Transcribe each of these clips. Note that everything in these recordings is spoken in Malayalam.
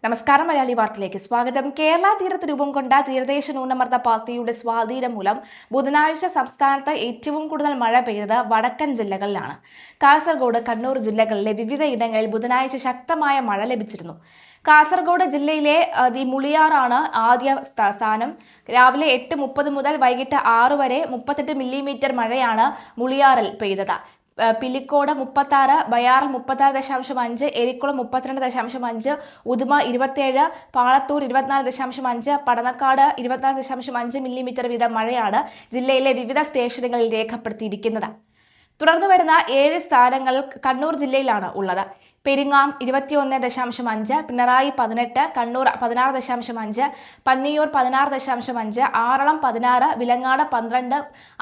നമസ്കാരം. മലയാളി വാർത്തയിലേക്ക് സ്വാഗതം. കേരള തീരത്ത് രൂപം കൊണ്ട തീരദേശ ന്യൂനമർദ്ദ പാത്തിയുടെ സ്വാധീനം മൂലം ബുധനാഴ്ച സംസ്ഥാനത്ത് ഏറ്റവും കൂടുതൽ മഴ പെയ്തത് വടക്കൻ ജില്ലകളിലാണ്. കാസർഗോഡ്, കണ്ണൂർ ജില്ലകളിലെ വിവിധ ഇടങ്ങളിൽ ബുധനാഴ്ച ശക്തമായ മഴ ലഭിച്ചിരുന്നു. കാസർഗോഡ് ജില്ലയിലെ മുളിയാറാണ് ആദ്യ സ്ഥാനം. രാവിലെ 8:30 മുതൽ വൈകിട്ട് 6 വരെ 38 മില്ലിമീറ്റർ മഴയാണ് മുളിയാറിൽ പെയ്തത്. പിലിക്കോട് 36, ബയാറിൽ 36.5, എരിക്കുളം 32.5, ഉദുമ 27, പാളത്തൂർ 24.5, പടന്നക്കാട് 24.5 മില്ലിമീറ്റർ വീതം മഴയാണ് ജില്ലയിലെ വിവിധ സ്റ്റേഷനുകളിൽ രേഖപ്പെടുത്തിയിരിക്കുന്നത്. തുടർന്ന് വരുന്ന 7 സ്ഥാനങ്ങൾ കണ്ണൂർ ജില്ലയിലാണ് ഉള്ളത്. പെരിങ്ങാം 21.5, പിണറായി 18, കണ്ണൂർ 16.5, പന്നിയൂർ 16.5, ആറളം 16, വിലങ്ങാട് 12,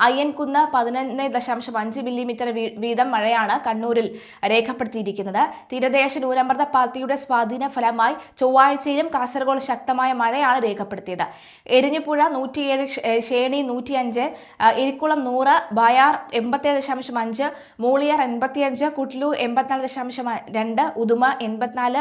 അയ്യൻകുന്ന് 11.5 മില്ലിമീറ്റർ വീതം മഴയാണ് കണ്ണൂരിൽ രേഖപ്പെടുത്തിയിരിക്കുന്നത്. തീരദേശ ന്യൂനമർദ്ദ പാത്തിയുടെ സ്വാധീന ഫലമായി ചൊവ്വാഴ്ചയിലും കാസർഗോഡ് ശക്തമായ മഴയാണ് രേഖപ്പെടുത്തിയത്. എരിഞ്ഞിപ്പുഴ 107, ഷേണി 105, എരിക്കുളം 100, ബയാർ 87.5, മൂളിയാർ 85, കുട്ലു 84.2, ഉദുമ 84,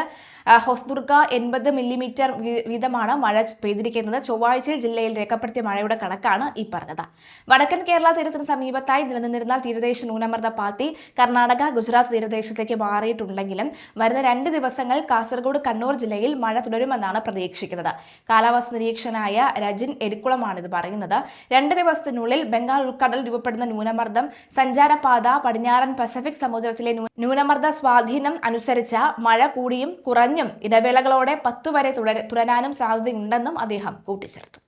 ഹൊസ്ദുർഗ 80 മില്ലിമീറ്റർ വീതമാണ് മഴ പെയ്തിരിക്കുന്നത്. ചൊവ്വാഴ്ചയിൽ ജില്ലയിൽ രേഖപ്പെടുത്തിയ മഴയുടെ കണക്കാണ് ഈ പറഞ്ഞത്. വടക്കൻ കേരള തീരത്തിന് സമീപത്തായി നിലനിന്നിരുന്ന തീരദേശ ന്യൂനമർദ്ദ പാത്തി കർണാടക, ഗുജറാത്ത് തീരദേശത്തേക്ക് മാറിയിട്ടുണ്ടെങ്കിലും വരുന്ന 2 ദിവസങ്ങൾ കാസർഗോഡ്, കണ്ണൂർ ജില്ലയിൽ മഴ തുടരുമെന്നാണ് പ്രതീക്ഷിക്കുന്നത്. കാലാവസ്ഥ നിരീക്ഷകനായ രജിൻ എരിക്കുളമാണ് ഇത് പറയുന്നത്. 2 ദിവസത്തിനുള്ളിൽ ബംഗാൾ ഉൾക്കടലിൽ രൂപപ്പെടുന്ന ന്യൂനമർദ്ദം സഞ്ചാരപാത പടിഞ്ഞാറൻ പസഫിക് സമുദ്രത്തിലെ ന്യൂനമർദ്ദ സ്വാധീനം അനുസരിച്ച് മഴ കൂടിയും കുറഞ്ഞും ഇടവേളകളോടെ 10 വരെ തുടരാനും സാധ്യതയുണ്ടെന്നും അദ്ദേഹം കൂട്ടിച്ചേർത്തു.